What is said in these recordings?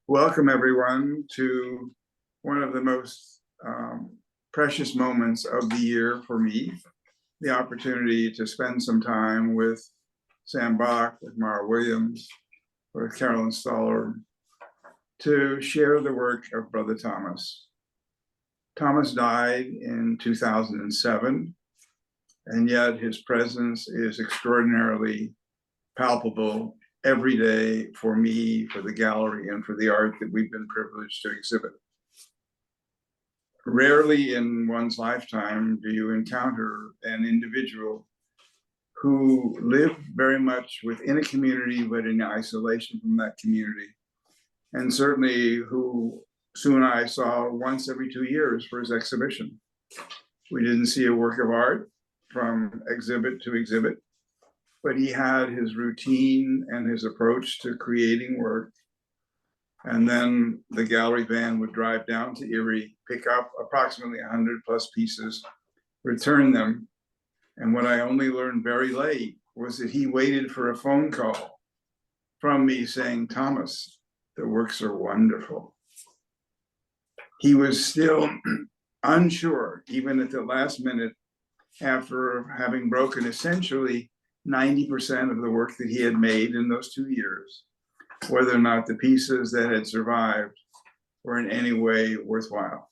Welcome, everyone, to one of the most precious moments of the year for me, the opportunity to spend some time with Sam Bak, with Mara Williams, with Carolyn Stoller, to share the work of Brother Thomas. Thomas died in 2007, and yet his presence is extraordinarily palpable every day for me, for the gallery, and for the art that we've been privileged to exhibit. Rarely in one's lifetime do you encounter an individual who lived very much within a community, but in isolation from that community. And certainly who soon I saw once every 2 years for his exhibition. We didn't see a work of art from exhibit to exhibit, but he had his routine and his approach to creating work. And then the gallery van would drive down to Erie, pick up approximately 100 plus pieces, return them. And what I only learned very late was that he waited for a phone call from me saying, "Thomas, the works are wonderful." He was still unsure, even at the last minute, after having broken essentially 90% of the work that he had made in those 2 years, whether or not the pieces that had survived were in any way worthwhile.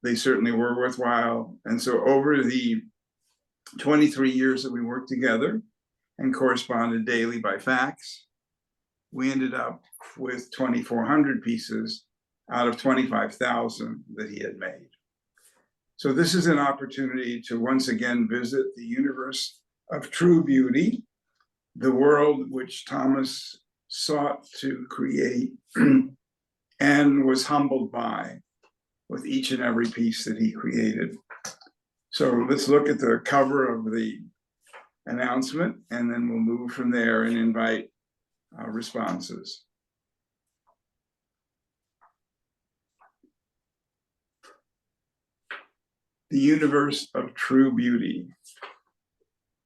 They certainly were worthwhile. And so over the 23 years that we worked together and corresponded daily by fax, we ended up with 2,400 pieces out of 25,000 that he had made. So this is an opportunity to once again visit the universe of true beauty, the world which Thomas sought to create and was humbled by with each and every piece that he created. So let's look at the cover of the announcement, and then we'll move from there and invite responses. The universe of true beauty.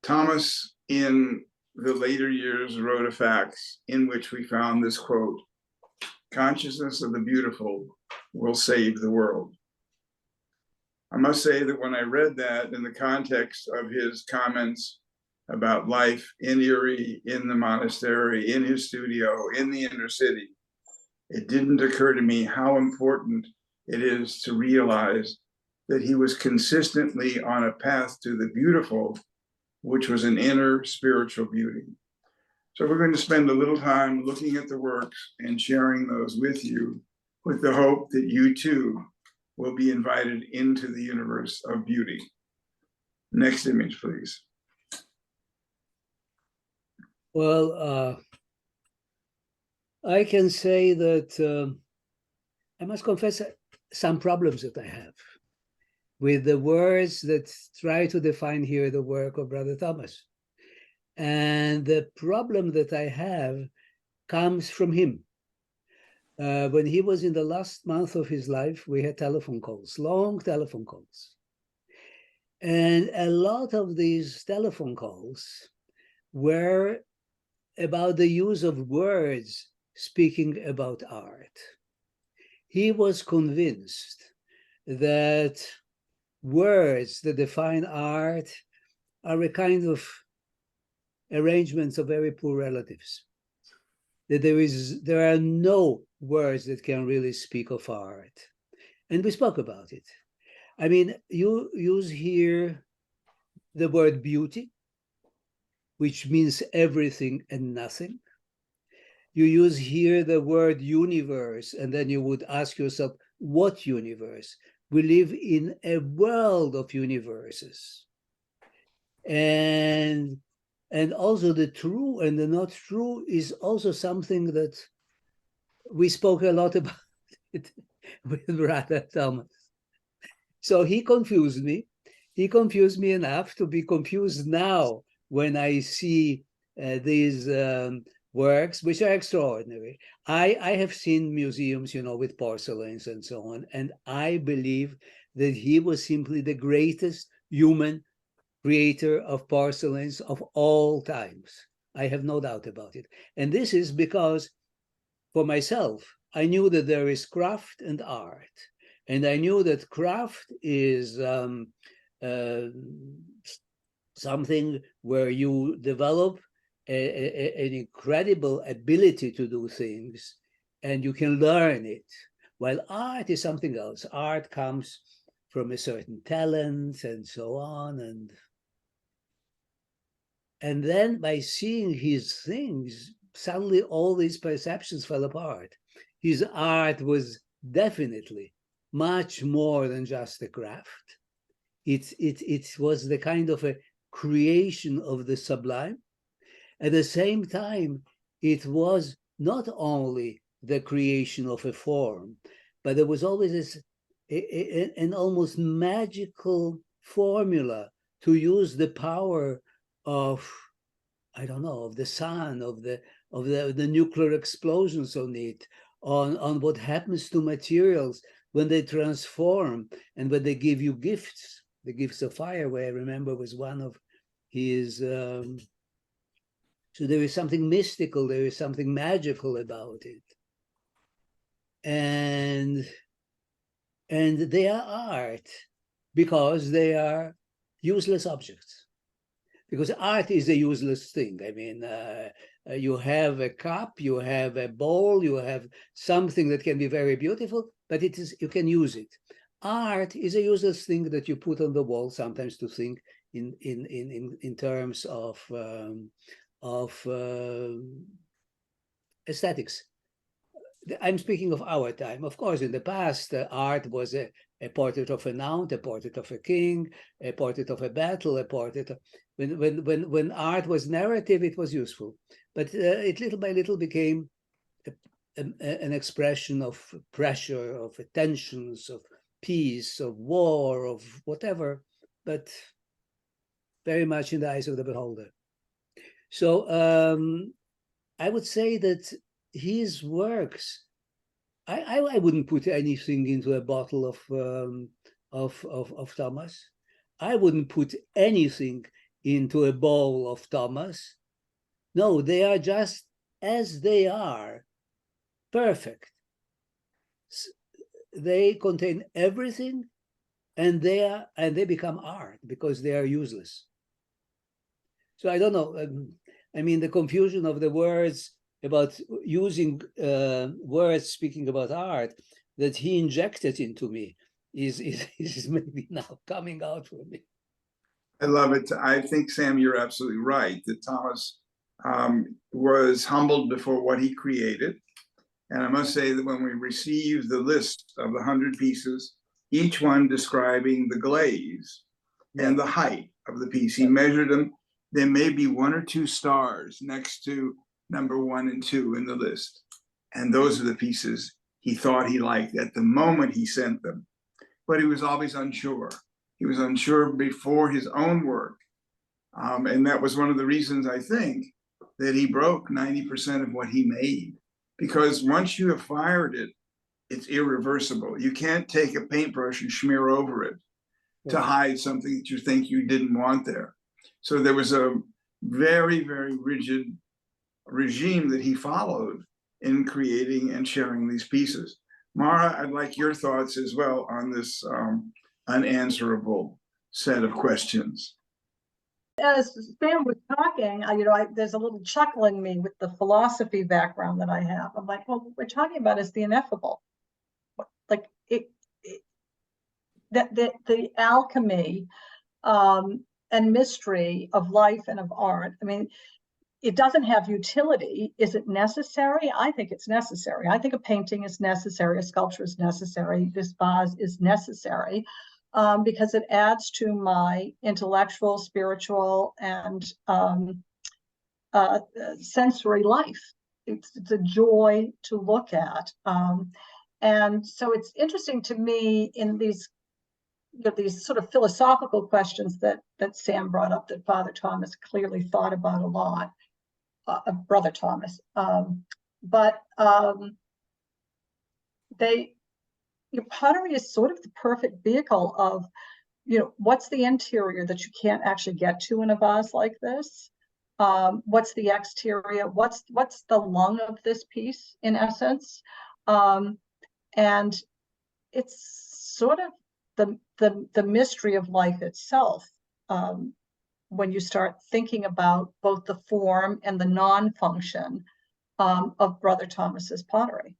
Thomas, in the later years, wrote a fax in which we found this quote: "Consciousness of the beautiful will save the world." I must say that when I read that in the context of his comments about life in Erie, in the monastery, in his studio, in the inner city, it didn't occur to me how important it is to realize that he was consistently on a path to the beautiful, which was an inner spiritual beauty. So we're going to spend a little time looking at the works and sharing those with you, with the hope that you too will be invited into the universe of beauty. Next image, please. Well, I can say that I must confess some problems that I have with the words that try to define here the work of Brother Thomas. And the problem that I have comes from him. When he was in the last month of his life, we had telephone calls, long telephone calls. And a lot of these telephone calls were about the use of words speaking about art. He was convinced that words that define art are a kind of arrangements of very poor relatives. That there are no words that can really speak of art. And we spoke about it. I mean, you use here the word beauty, which means everything and nothing. You use here the word universe, and then you would ask yourself, what universe? We live in a world of universes. And also the true and the not true is also something that we spoke a lot about it with Brother Thomas. So he confused me. He confused me enough to be confused now when I see these works, which are extraordinary. I have seen museums, you know, with porcelains and so on, and I believe that he was simply the greatest human creator of porcelains of all times. I have no doubt about it. And this is because, for myself, I knew that there is craft and art. And I knew that craft is something where you develop an incredible ability to do things, and you can learn it. While art is something else. Art comes from a certain talent and so on. And then by seeing his things, suddenly all these perceptions fell apart. His art was definitely much more than just a craft. It was the kind of a creation of the sublime. At the same time, it was not only the creation of a form, but there was always this an almost magical formula to use the power of, I don't know, of the sun, of the nuclear explosions on it, on what happens to materials when they transform and when they give you gifts. The gifts of fire, where I remember was one of his. So there is something mystical, there is something magical about it, and they are art because they are useless objects. Because art is a useless thing. I mean, you have a cup, you have a bowl, you have something that can be very beautiful, but you can use it. Art is a useless thing that you put on the wall sometimes to think in terms of aesthetics. I'm speaking of our time. Of course, in the past, art was a portrait of a nount, a portrait of a king, a portrait of a battle, a portrait of, when art was narrative, it was useful. But it little by little became an expression of pressure, of tensions, of peace, of war, of whatever, but very much in the eyes of the beholder. So I would say that his works, I wouldn't put anything into a bottle of Thomas. I wouldn't put anything into a bowl of Thomas. No, they are just as they are, perfect. They contain everything, and they become art because they are useless. So I don't know. I mean, the confusion of the words about using words speaking about art that he injected into me is maybe now coming out for me. I love it. I think, Sam, you're absolutely right, that Thomas was humbled before what he created. And I must say that when we received the list of the 100 pieces, each one describing the glaze and the height of the piece, he measured them. There may be 1 or 2 stars next to number 1 and 2 in the list. And those are the pieces he thought he liked at the moment he sent them. But he was always unsure. He was unsure before his own work. And that was one of the reasons, I think, that he broke 90% of what he made. Because once you have fired it, it's irreversible. You can't take a paintbrush and smear over it to hide something that you think you didn't want there. So there was a very, very rigid regime that he followed in creating and sharing these pieces. Mara, I'd like your thoughts as well on this unanswerable set of questions. As Sam was talking, there's a little chuckle in me with the philosophy background that I have. I'm like, well, what we're talking about is the ineffable. Like the alchemy and mystery of life and of art. I mean, it doesn't have utility. Is it necessary? I think it's necessary. I think a painting is necessary, a sculpture is necessary, this vase is necessary. Because it adds to my intellectual, spiritual, and sensory life. It's a joy to look at. And so it's interesting to me in these sort of philosophical questions that Sam brought up, that Father Thomas clearly thought about a lot, Brother Thomas. Your pottery is sort of the perfect vehicle of what's the interior that you can't actually get to in a vase like this? What's the exterior? What's the lung of this piece in essence? And it's sort of the mystery of life itself. When you start thinking about both the form and the non-function of Brother Thomas's pottery.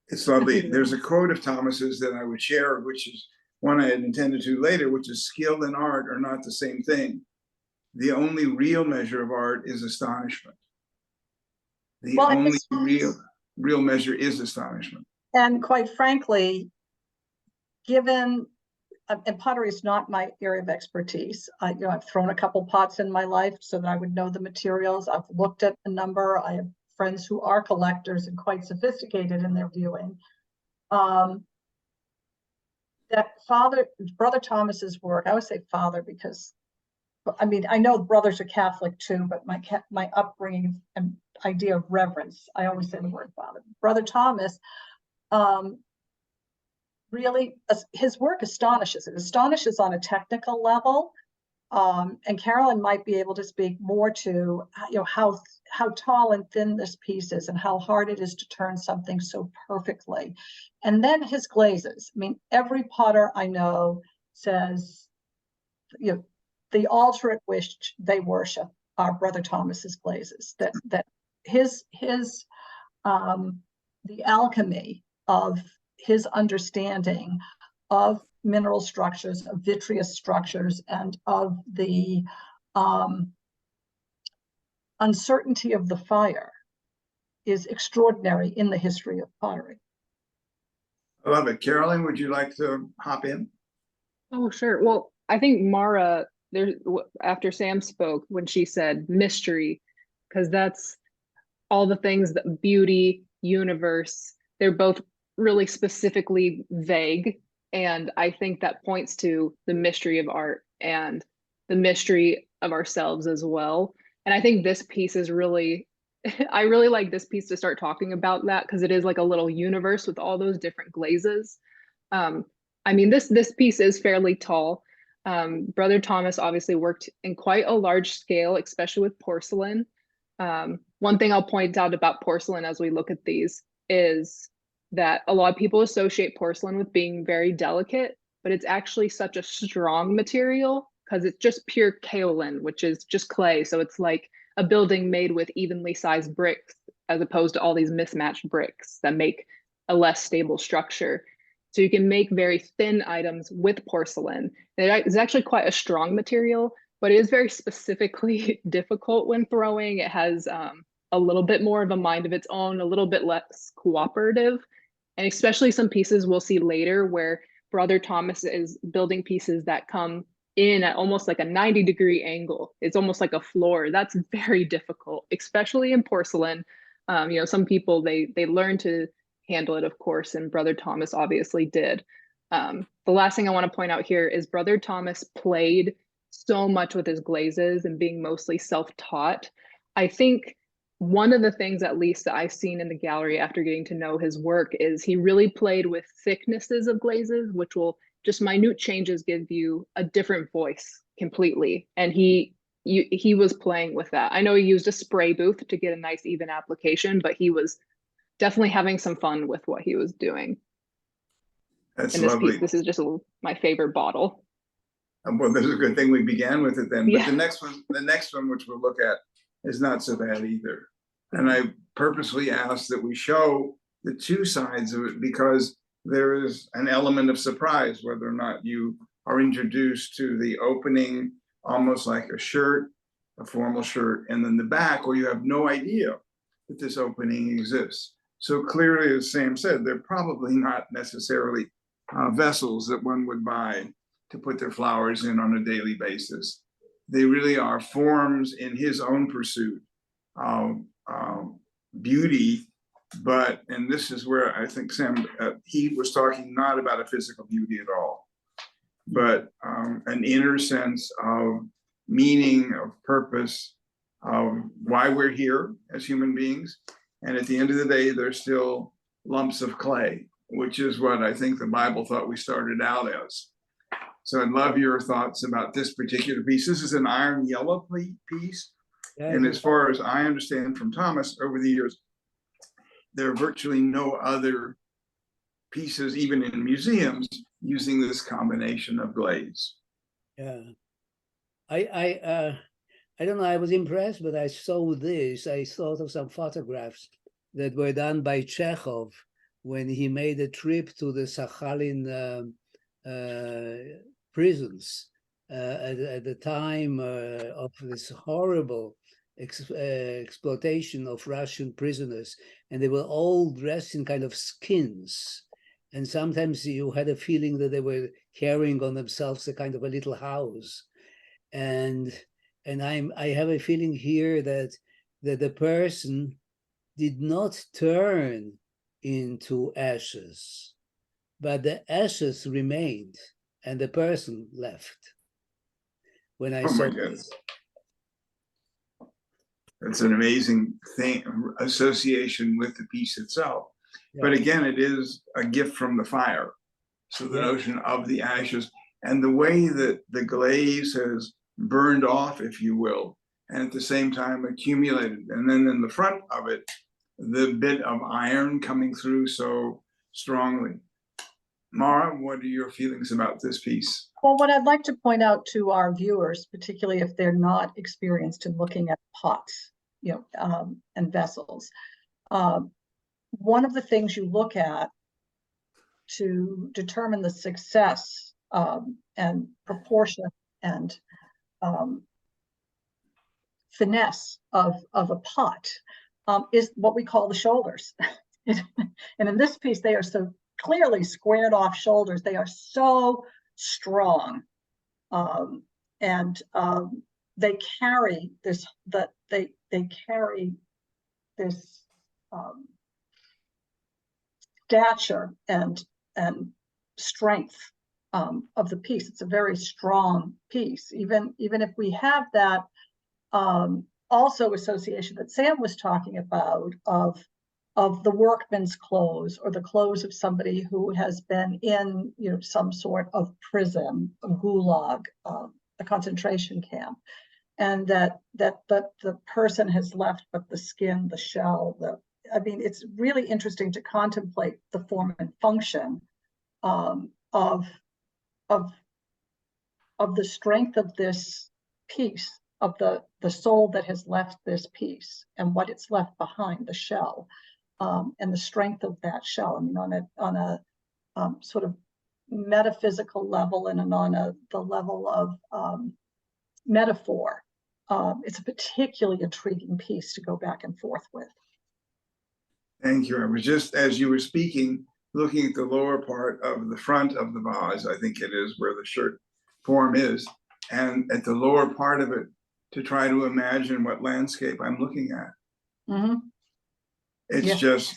It's lovely. There's a quote of Thomas's that I would share, which is one I had intended to later, which is, skill and art are not the same thing. The only real measure of art is astonishment. The only real measure is astonishment. And quite frankly, given, and pottery is not my area of expertise. I've thrown a couple pots in my life so that I would know the materials. I've looked at a number. I have friends who are collectors and quite sophisticated in their viewing. That Brother Thomas's work, I would say father because, I mean, I know brothers are Catholic too, but my upbringing and idea of reverence, I always say the word father. Brother Thomas, really, his work astonishes. It astonishes on a technical level. And Carolyn might be able to speak more to how tall and thin this piece is and how hard it is to turn something so perfectly. And then his glazes. I mean, every potter I know says, the altar at which they worship are Brother Thomas's glazes. That his the alchemy of his understanding of mineral structures, of vitreous structures, and of the uncertainty of the fire is extraordinary in the history of pottery. I love it. Carolyn, would you like to hop in? Oh, sure. Well, I think Mara, after Sam spoke, when she said mystery, because that's all the things that beauty, universe, they're both really specifically vague. And I think that points to the mystery of art and the mystery of ourselves as well. And I think this piece is really, I really like this piece to start talking about that because it is like a little universe with all those different glazes. I mean, this piece is fairly tall. Brother Thomas obviously worked in quite a large scale, especially with porcelain. One thing I'll point out about porcelain as we look at these is that a lot of people associate porcelain with being very delicate, but it's actually such a strong material because it's just pure kaolin, which is just clay. So it's like a building made with evenly sized bricks, as opposed to all these mismatched bricks that make a less stable structure. So you can make very thin items with porcelain. It's actually quite a strong material, but it is very specifically difficult when throwing. It has a little bit more of a mind of its own, a little bit less cooperative. And especially some pieces we'll see later where Brother Thomas is building pieces that come in at almost like a 90-degree angle. It's almost like a floor. That's very difficult, especially in porcelain. Some people, they learn to handle it, of course, and Brother Thomas obviously did. The last thing I want to point out here is Brother Thomas played so much with his glazes and being mostly self-taught. I think one of the things, at least, that I've seen in the gallery after getting to know his work is he really played with thicknesses of glazes, which will just minute changes give you a different voice completely. And he was playing with that. I know he used a spray booth to get a nice even application, but he was definitely having some fun with what he was doing. That's in this lovely. piece, this is just my favorite bottle. Well, this is a good thing we began with it then. Yeah. But the next one, which we'll look at, is not so bad either. And I purposely asked that we show the two sides of it because there is an element of surprise whether or not you are introduced to the opening, almost like a shirt, a formal shirt, and then the back, where you have no idea that this opening exists. So clearly, as Sam said, they're probably not necessarily vessels that one would buy to put their flowers in on a daily basis. They really are forms in his own pursuit of beauty. But, and this is where I think Sam, he was talking not about a physical beauty at all, but an inner sense of meaning, of purpose, of why we're here as human beings. And at the end of the day, they're still lumps of clay, which is what I think the Bible thought we started out as. So I'd love your thoughts about this particular piece. This is an iron yellow piece. Yeah, And as far as I understand from Thomas over the years, there are virtually no other pieces, even in museums, using this combination of glaze. yeah. I don't know, I was impressed, but I saw this. I thought of some photographs that were done by Chekhov when he made a trip to the Sakhalin prisons at the time of this horrible exploitation of Russian prisoners. And they were all dressed in kind of skins. And sometimes you had a feeling that they were carrying on themselves a kind of a little house. And I have a feeling here that the person did not turn into ashes, but the ashes remained and the person left. When I Oh saw my goodness. That's an amazing thing, association with the piece itself. Yeah. But again, it is a gift from the fire. So the notion of the ashes and the way that the glaze has burned off, if you will, and at the same time accumulated. And then in the front of it, the bit of iron coming through so strongly. Mara, what are your feelings about this piece? Well, what I'd like to point out to our viewers, particularly if they're not experienced in looking at pots, and vessels, one of the things you look at to determine the success and proportion and finesse of a pot is what we call the shoulders. And in this piece, they are so clearly squared off shoulders. They are so strong. They carry this, they carry this stature and strength of the piece. It's a very strong piece. Even if we have that also association that Sam was talking about of the workman's clothes or the clothes of somebody who has been in some sort of prison, a gulag, a concentration camp, and that the person has left but the skin, the shell, it's really interesting to contemplate the form and function of the strength of this piece, of the soul that has left this piece and what it's left behind, the shell, and the strength of that shell. I mean, on a sort of metaphysical level and on the level of metaphor, it's a particularly intriguing piece to go back and forth with. Thank you. I was just, as you were speaking, looking at the lower part of the front of the vase, I think it is where the shirt form is, and at the lower part of it, to try to imagine what landscape I'm looking at. Mm-hmm. It's just,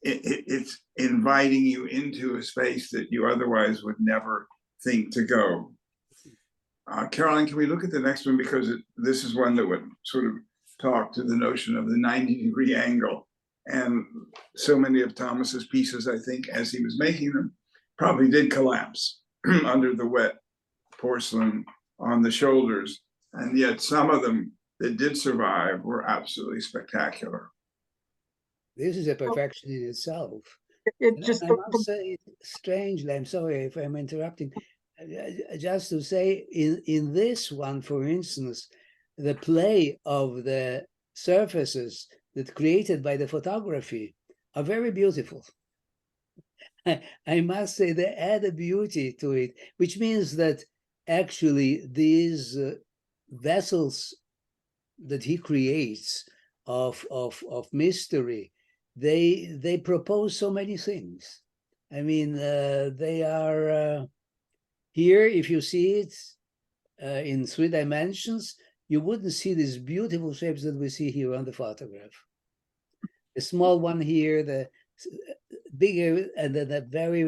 it's inviting you into a space that you otherwise would never think to go. Caroline, can we look at the next one? Because this is one that would sort of talk to the notion of the 90-degree angle. And so many of Thomas's pieces, I think, as he was making them, probably did collapse under the wet porcelain on the shoulders. And yet some of them that did survive were absolutely spectacular. This is a perfection in itself. It just I must say, strangely, I'm sorry if I'm interrupting, just to say, in this one, for instance, the play of the surfaces that created by the photography are very beautiful. I must say they add a beauty to it, which means that actually these vessels that he creates of mystery, they propose so many things. I mean, they are here, if you see it in 3 dimensions, you wouldn't see these beautiful shapes that we see here on the photograph. The small one here, the bigger, and then the very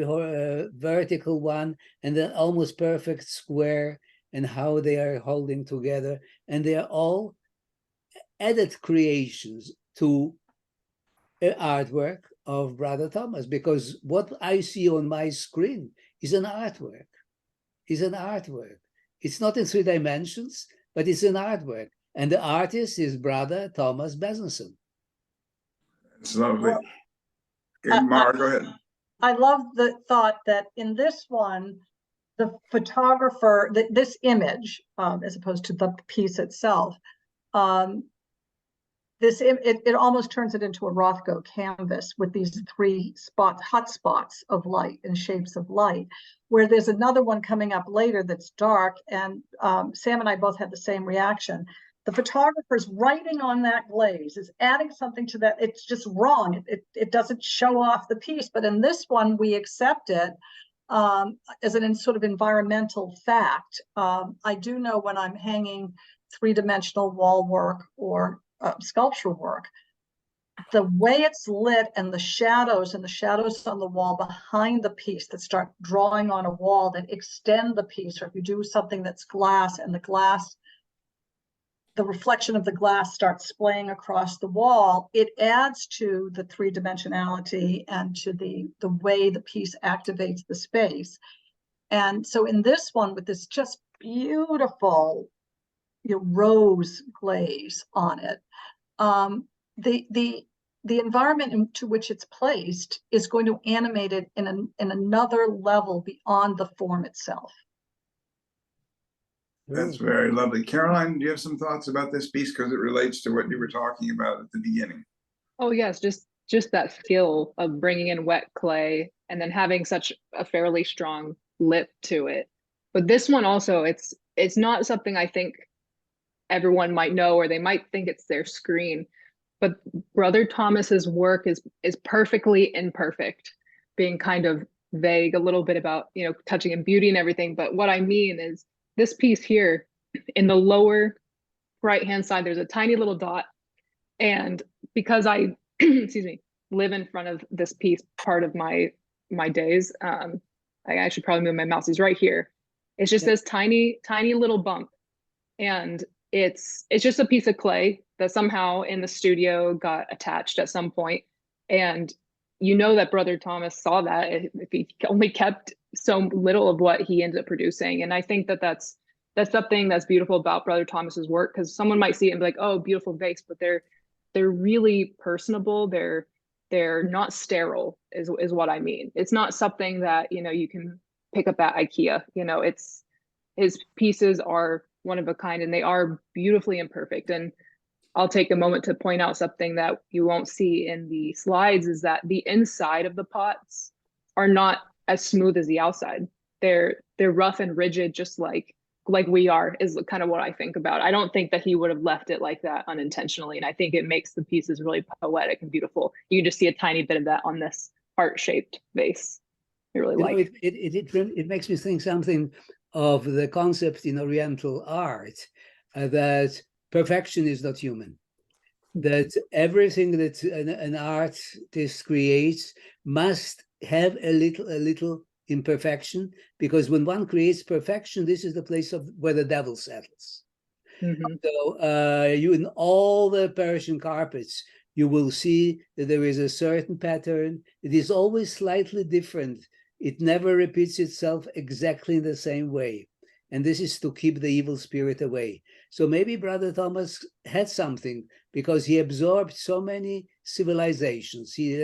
vertical one, and then almost perfect square, and how they are holding together. And they are all added creations to an artwork of Brother Thomas, because what I see on my screen is an artwork. is an artwork. It's not in 3 dimensions, but it's an artwork. And the artist is Brother Thomas Bezanson. It's lovely. Well, Okay, Mara, go ahead. I love the thought that in this one, the photographer, this image, as opposed to the piece itself, it almost turns it into a Rothko canvas with these 3 hot spots of light and shapes of light, where there's another one coming up later that's dark, and Sam and I both had the same reaction. The photographer's writing on that glaze, is adding something to that. It's just wrong. It doesn't show off the piece, but in this one, we accept it as an sort of environmental fact. I do know when I'm hanging 3-dimensional wall work or sculpture work, the way it's lit and the shadows on the wall behind the piece that start drawing on a wall that extend the piece, or if you do something that's glass and the reflection of the glass starts splaying across the wall, it adds to the 3-dimensionality and to the way the piece activates the space. And so in this one, with this just beautiful, rose glaze on it, the environment into which it's placed is going to animate it in another level beyond the form itself. That's very lovely. Caroline, do you have some thoughts about this piece, because it relates to what you were talking about at the beginning? Oh yes, just that skill of bringing in wet clay and then having such a fairly strong lip to it. But this one also, it's not something I think everyone might know, or they might think it's their screen. But Brother Thomas's work is perfectly imperfect, being kind of vague a little bit about, touching and beauty and everything. But what I mean is this piece here, in the lower right-hand side, there's a tiny little dot. And because I, excuse me, live in front of this piece part of my days, I should probably move my mouse. It's right here. It's just this tiny little bump. And it's just a piece of clay that somehow in the studio got attached at some point. And that Brother Thomas saw that if he only kept so little of what he ended up producing. And I think that's something that's beautiful about Brother Thomas's work, because someone might see it and be like, oh, beautiful vase, but they're really personable. They're not sterile is what I mean. It's not something that, you can pick up at IKEA. His pieces are one of a kind, and they are beautifully imperfect. And I'll take a moment to point out something that you won't see in the slides, is that the inside of the pots are not as smooth as the outside. They're rough and rigid, just like we are, is kind of what I think about. I don't think that he would have left it like that unintentionally. And I think it makes the pieces really poetic and beautiful. You just see a tiny bit of that on this heart-shaped vase. I really like it makes me think something of the concept in Oriental art, that perfection is not human, that everything that an artist creates must have a little imperfection, because when one creates perfection, this is the place where the devil settles. So you, in all the Persian carpets, you will see that there is a certain pattern. It is always slightly different. It never repeats itself exactly in the same way. And this is to keep the evil spirit away. So maybe Brother Thomas had something, because he absorbed so many civilizations. He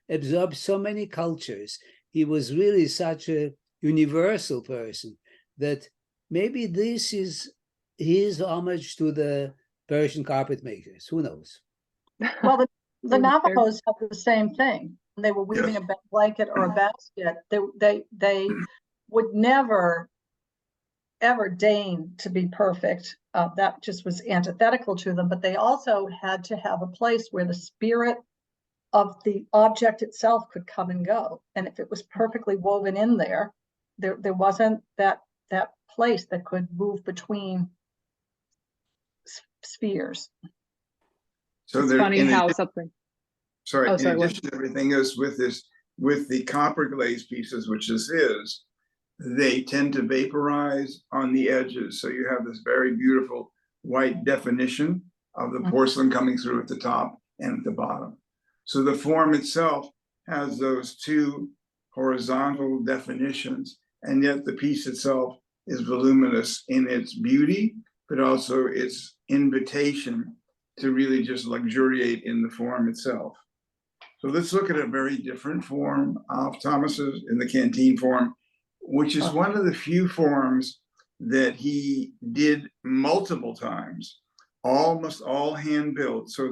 absorbed so many cultures. He was really such a universal person that maybe this is his homage to the Persian carpet makers. Who knows? Well, the Navajos have the same thing. When they were weaving a blanket or a basket, they would never ever deign to be perfect. That just was antithetical to them. But they also had to have a place where the spirit of the object itself could come and go. And if it was perfectly woven in there wasn't that place that could move between spheres. So it's funny how something. Sorry, in addition to everything else with the copper glaze pieces, which this is, they tend to vaporize on the edges. So you have this very beautiful white definition of the porcelain coming through at the top and at the bottom. So the form itself has those 2 horizontal definitions, and yet the piece itself is voluminous in its beauty, but also its invitation to really just luxuriate in the form itself. So let's look at a very different form of Thomas's in the canteen form, which is one of the few forms that he did multiple times, almost all hand built. So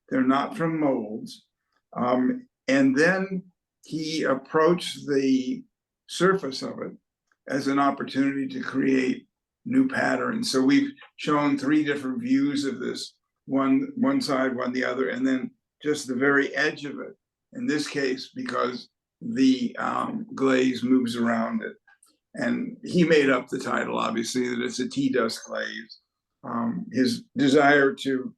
they're not from molds. And then he approached the surface of it as an opportunity to create new patterns. So we've shown 3 different views of this, one side, one the other, and then just the very edge of it. In this case, because the glaze moves around it. And he made up the title, obviously, that it's a tea dust glaze. His desire to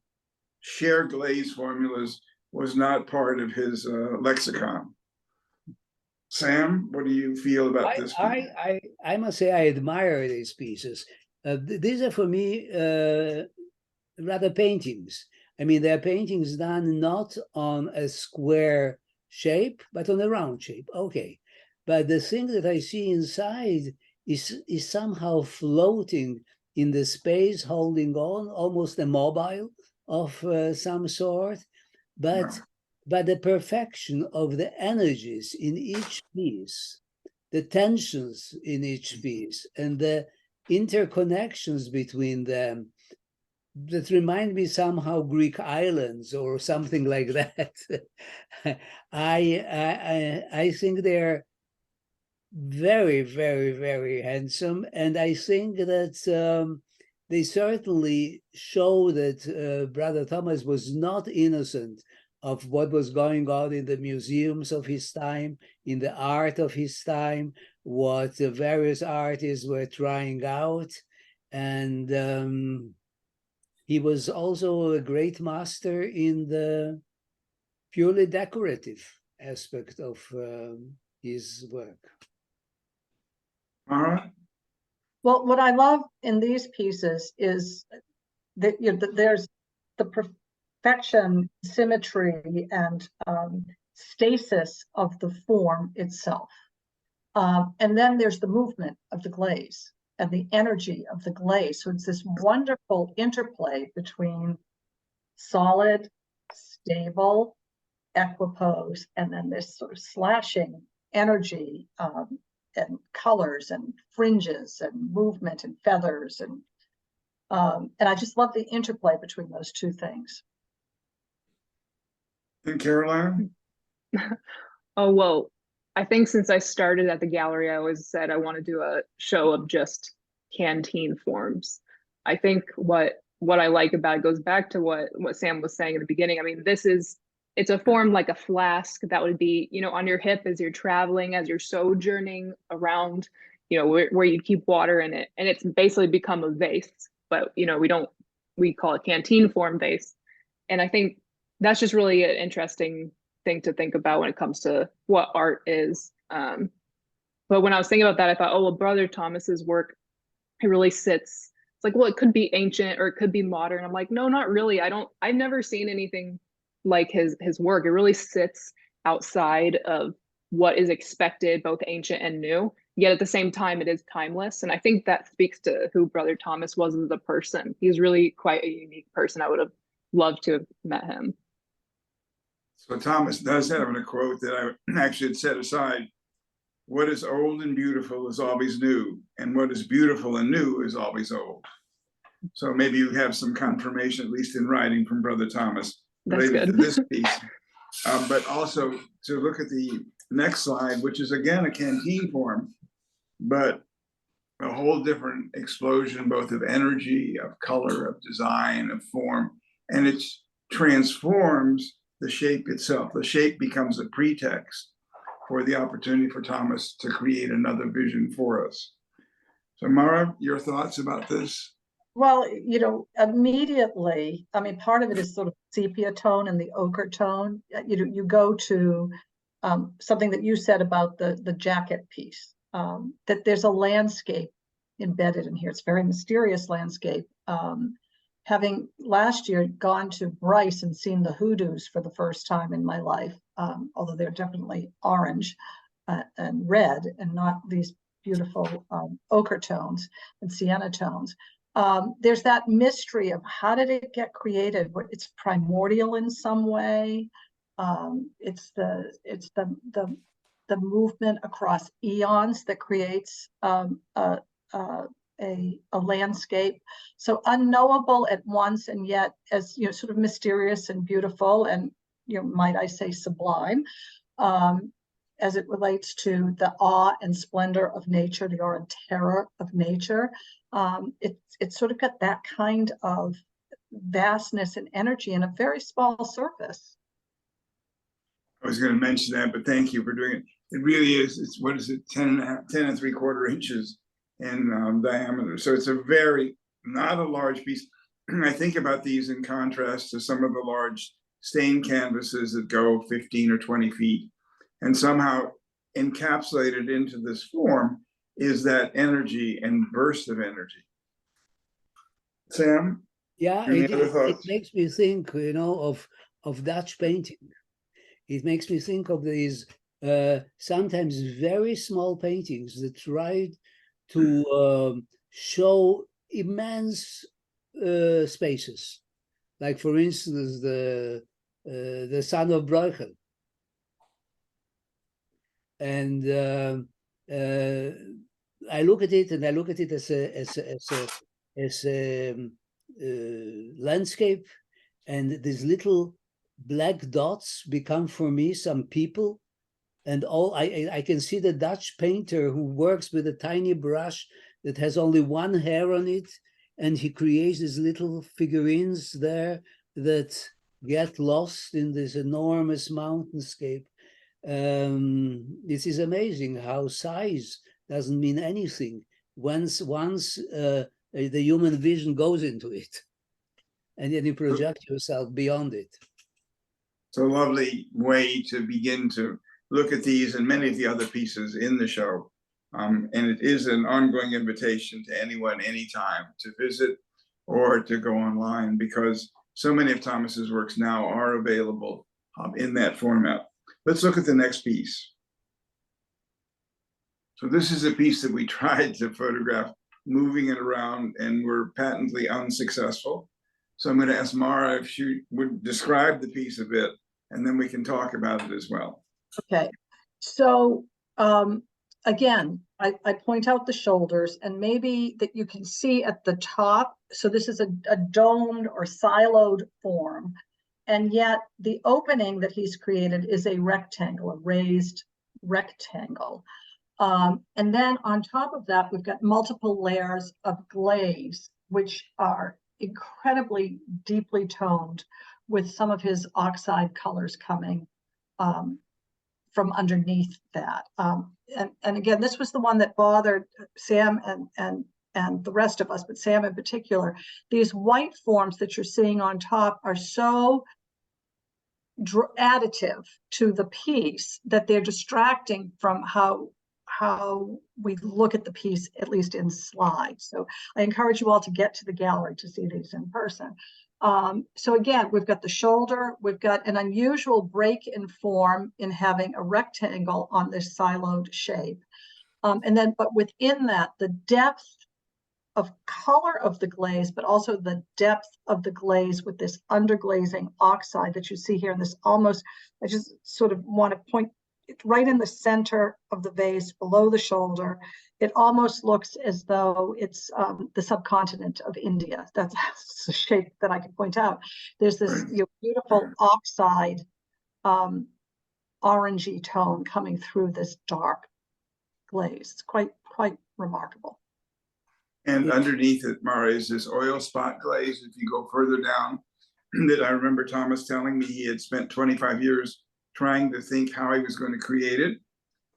share glaze formulas was not part of his lexicon. Sam, what do you feel about this piece? I must say I admire these pieces. These are for me rather paintings. I mean, they're paintings done not on a square shape, but on a round shape. Okay. But the thing that I see inside is somehow floating in the space, holding on, almost immobile of some sort. But the perfection of the energies in each piece, the tensions in each piece, and the interconnections between them, that remind me somehow Greek islands or something like that. I think they're very, very, very handsome, and I think that they certainly show that Brother Thomas was not innocent of what was going on in the museums of his time, in the art of his time, what the various artists were trying out, and he was also a great master in the purely decorative aspect of his work. Well, what I love in these pieces is that there's the perfection, symmetry, and stasis of the form itself. And then there's the movement of the glaze and the energy of the glaze. So it's this wonderful interplay between solid, stable, equipoise, and then this sort of slashing energy and colors and fringes and movement and feathers. And I just love the interplay between those 2 things. And Caroline? Oh, well, I think since I started at the gallery, I always said I want to do a show of just canteen forms. I think what I like about it goes back to what Sam was saying in the beginning. I mean, it's a form like a flask that would be, on your hip as you're traveling, as you're sojourning around, where you keep water in it. And it's basically become a vase, but, we call it canteen form vase. And I think that's just really an interesting thing to think about when it comes to what art is. But when I was thinking about that, I thought, oh, well, Brother Thomas's work, it really sits, it's like, well, it could be ancient or it could be modern. I'm like, no, not really. I've never seen anything like his work. It really sits outside of what is expected, both ancient and new, yet at the same time it is timeless. And I think that speaks to who Brother Thomas was as a person. He's really quite a unique person. I would have loved to have met him. So Thomas does have a quote that I actually had set aside: what is old and beautiful is always new, and what is beautiful and new is always old. So maybe you have some confirmation, at least in writing, from Brother Thomas related to this piece. But also to look at the next slide, which is again a canteen form, but a whole different explosion, both of energy, of color, of design, of form, and it transforms the shape itself. The shape becomes a pretext for the opportunity for Thomas to create another vision for us. So Mara, your thoughts about this? Well, immediately, I mean, part of it is sort of sepia tone and the ochre tone. You go to something that you said about the jacket piece, that there's a landscape embedded in here. It's a very mysterious landscape. Having last year gone to Bryce and seen the hoodoos for the first time in my life, although they're definitely orange and red and not these beautiful ochre tones and sienna tones. There's that mystery of how did it get created? It's primordial in some way. It's the movement across eons that creates a landscape, so unknowable at once, and yet as sort of mysterious and beautiful, and might I say sublime, as it relates to the awe and splendor of nature, the awe and terror of nature. It's sort of got that kind of vastness and energy in a very small surface. I was going to mention that, but thank you for doing it. It really is. It's, what is it, 10 and 3/4 inches in diameter. So it's a very, not a large piece. I think about these in contrast to some of the large stained canvases that go 15 or 20 feet. And somehow encapsulated into this form is that energy and burst of energy. Sam? Yeah, Any it other thoughts? makes me think, of Dutch painting. It makes me think of these sometimes very small paintings that try to show immense spaces. Like, for instance, the Son of Bruegel. And I look at it, and I look at it as a landscape, and these little black dots become for me some people, and all I can see the Dutch painter who works with a tiny brush that has only one hair on it, and he creates these little figurines there that get lost in this enormous mountainscape. This is amazing how size doesn't mean anything once the human vision goes into it, and then you project yourself beyond it. It's a lovely way to begin to look at these and many of the other pieces in the show. And it is an ongoing invitation to anyone, anytime, to visit or to go online, because so many of Thomas's works now are available in that format. Let's look at the next piece. So this is a piece that we tried to photograph, moving it around, and were patently unsuccessful. So I'm going to ask Mara if she would describe the piece a bit, and then we can talk about it as well. Okay, so again, I point out the shoulders, and maybe that you can see at the top. So this is a domed or siloed form, and yet the opening that he's created is a rectangle, a raised rectangle. And then on top of that, we've got multiple layers of glaze, which are incredibly deeply toned, with some of his oxide colors coming from underneath that. And again, this was the one that bothered Sam and the rest of us, but Sam in particular. These white forms that you're seeing on top are so additive to the piece that they're distracting from how we look at the piece, at least in slides. So I encourage you all to get to the gallery to see these in person. So again, we've got the shoulder, we've got an unusual break in form in having a rectangle on this siloed shape. And then, but within that, the depth of color of the glaze, but also the depth of the glaze with this underglazing oxide that you see here in this almost, I just sort of want to point it right in the center of the vase below the shoulder. It almost looks as though it's the subcontinent of India. That's the shape that I can point out. There's this beautiful oxide orangey tone coming through this dark glaze. It's quite remarkable. And underneath it, Mara, is this oil spot glaze. If you go further down, that I remember Thomas telling me he had spent 25 years trying to think how he was going to create it.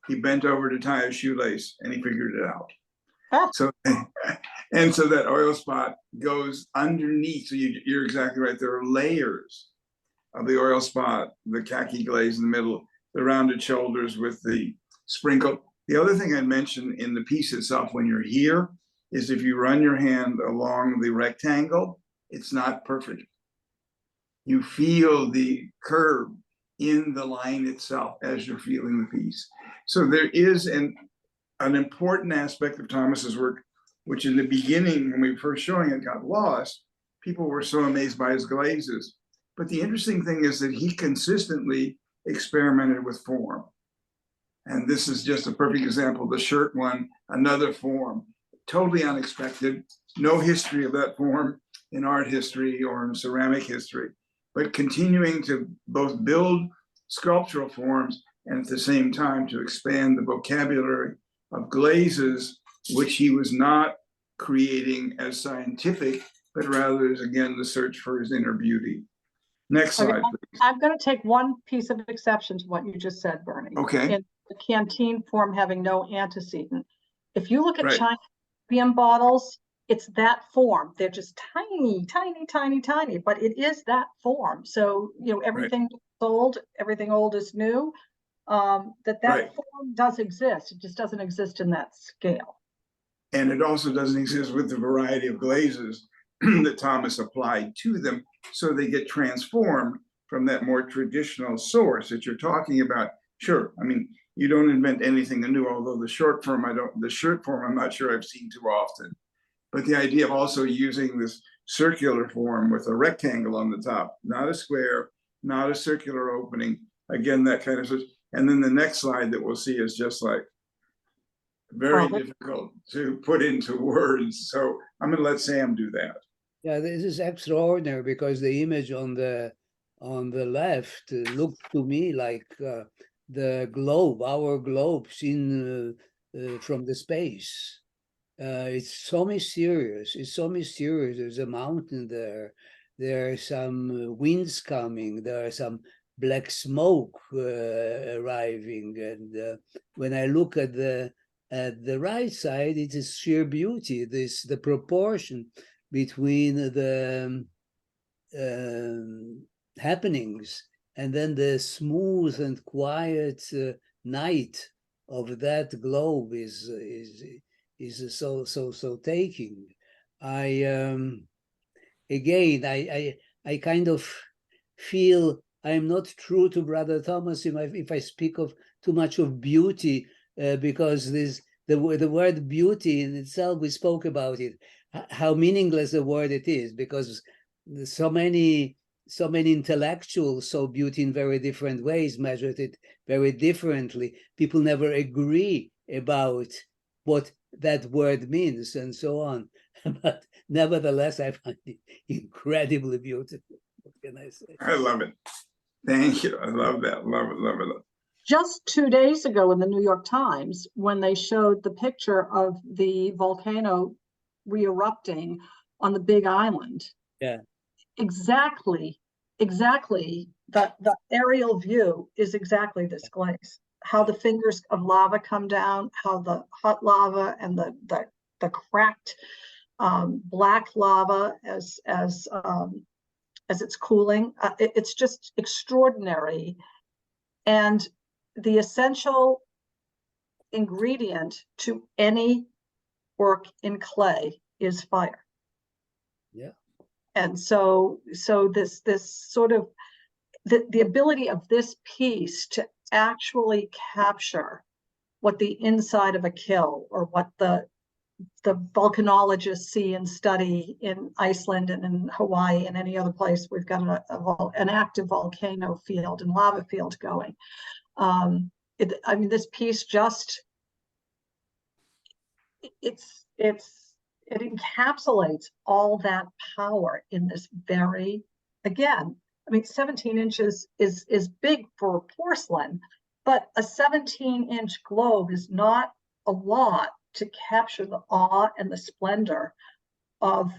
He bent over to tie a shoelace and he figured it out. Ah. So, and so that oil spot goes underneath. So you're exactly right. There are layers of the oil spot, the khaki glaze in the middle, the rounded shoulders with the sprinkle. The other thing I'd mention in the piece itself, when you're here, is if you run your hand along the rectangle, it's not perfect. You feel the curve in the line itself as you're feeling the piece. So there is, and an important aspect of Thomas's work, which in the beginning, when we were first showing it, got lost. People were so amazed by his glazes. But the interesting thing is that he consistently experimented with form. And this is just a perfect example. The shirt one, another form, totally unexpected. No history of that form in art history or in ceramic history, but continuing to both build sculptural forms and at the same time to expand the vocabulary of glazes, which he was not creating as scientific, but rather as, again, the search for his inner beauty. Next Okay, slide, please. I'm going to take one piece of exception to what you just said, Bernie. Okay. In the canteen form having no antecedent. If you look at Right. Chinese opium bottles, it's that form. They're just tiny, tiny, tiny, tiny, but it is that form. So, you know, everything old, everything old is new. That Right. form does exist. It just doesn't exist in that scale. And it also doesn't exist with the variety of glazes that Thomas applied to them, so they get transformed from that more traditional source that you're talking about. Sure, I mean, you don't invent anything new, although the shirt form I'm not sure I've seen too often. But the idea of also using this circular form with a rectangle on the top, not a square, not a circular opening, again, that kind of, and then the next slide that we'll see is just like very difficult to put into words. So I'm going to let Sam do that. Yeah, this is extraordinary because the image on the left looked to me like the globe, our globe seen from the space. It's so mysterious. It's so mysterious. There's a mountain there. There are some winds coming. There are some black smoke arriving. And when I look at the right side, it is sheer beauty. The proportion between the happenings and then the smooth and quiet night of that globe is so taking. I kind of feel I'm not true to Brother Thomas if I speak of too much of beauty, because the word beauty in itself, we spoke about it, how meaningless a word it is, because so many intellectuals saw beauty in very different ways, measured it very differently. People never agree about what that word means and so on. But nevertheless, I find it incredibly beautiful. What can I say? I love it. Thank you. I love that. Love it, love it, love it. Just 2 days ago in the New York Times, when they showed the picture of the volcano re-erupting on the Big Island. Yeah. Exactly. The aerial view is exactly this glaze. How the fingers of lava come down, how the hot lava and the cracked black lava as it's cooling. It's just extraordinary. And the essential ingredient to any work in clay is fire. Yeah. And so this sort of the ability of this piece to actually capture what the inside of a kiln, or what the volcanologists see and study in Iceland and in Hawaii and any other place we've got an active volcano field and lava field going. I mean, this piece just it encapsulates all that power in this very, again, I mean, 17 inches is big for porcelain, but a 17-inch globe is not a lot to capture the awe and the splendor of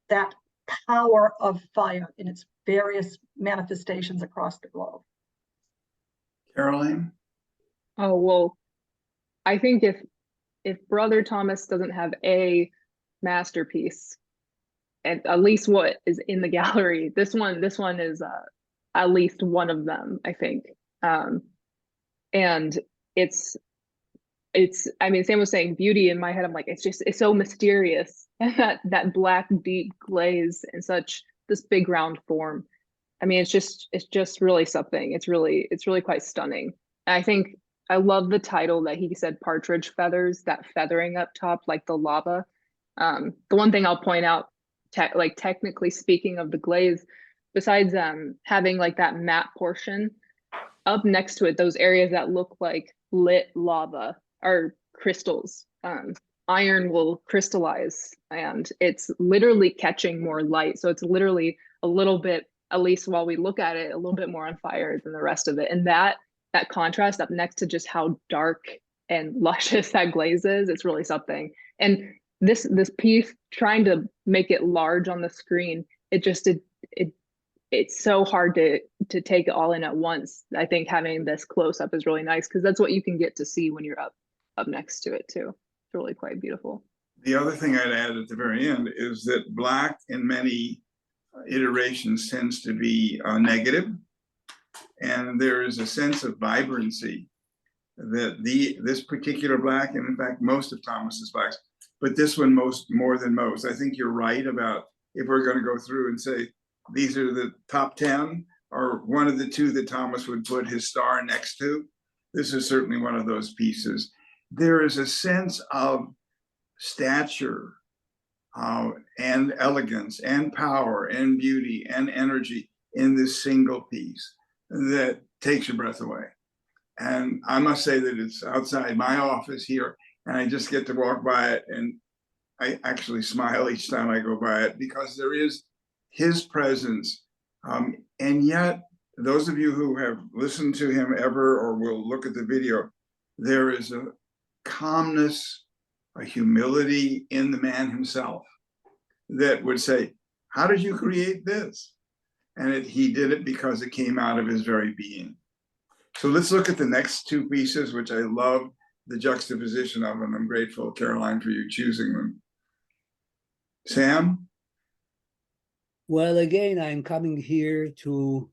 that power of fire in its various manifestations across the globe. Caroline? Oh, well, I think if Brother Thomas doesn't have a masterpiece, at least what is in the gallery, this one is at least one of them, I think. And it's I mean, Sam was saying beauty. In my head, I'm like, it's so mysterious, and that black deep glaze in such this big round form. I mean, it's just really something. It's really quite stunning. And I think I love the title that he said, partridge feathers, that feathering up top, like the lava. The one thing I'll point out, like technically speaking of the glaze, besides having like that matte portion, up next to it, those areas that look like lit lava are crystals. Iron will crystallize and it's literally catching more light. So it's literally a little bit, at least while we look at it, a little bit more on fire than the rest of it. And that contrast up next to just how dark and luscious that glaze is, it's really something. And this piece, trying to make it large on the screen, it's so hard to take it all in at once. I think having this close up is really nice because that's what you can get to see when you're up next to it too. It's really quite beautiful. The other thing I'd add at the very end is that black in many iterations tends to be negative, and there is a sense of vibrancy that this particular black, and in fact most of Thomas's blacks, but this one more than most. I think you're right about, if we're going to go through and say these are the top 10 or one of the two that Thomas would put his star next to, this is certainly one of those pieces. There is a sense of stature and elegance and power and beauty and energy in this single piece that takes your breath away. And I must say that it's outside my office here, and I just get to walk by it, and I actually smile each time I go by it because there is his presence. And yet, those of you who have listened to him ever or will look at the video, there is a calmness, a humility in the man himself that would say, how did you create this? And he did it because it came out of his very being. So let's look at the next two pieces, which I love the juxtaposition of, and I'm grateful, Caroline, for you choosing them. Sam? Well, again, I'm coming here to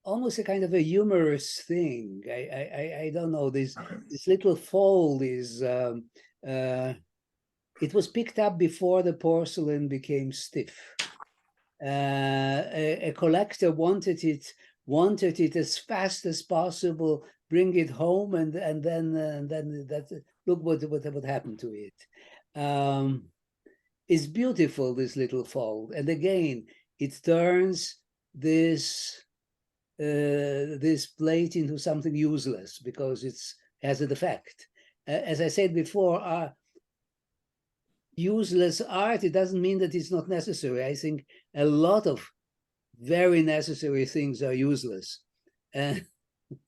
almost a kind of a humorous thing. I don't know, this little fold is, it was picked up before the porcelain became stiff. A collector wanted it as fast as possible, bring it home, and then that, look what happened to it. It's beautiful, this little fold, and again, it turns this plate into something useless because it has a defect. As I said before, useless art, it doesn't mean that it's not necessary. I think a lot of very necessary things are useless. And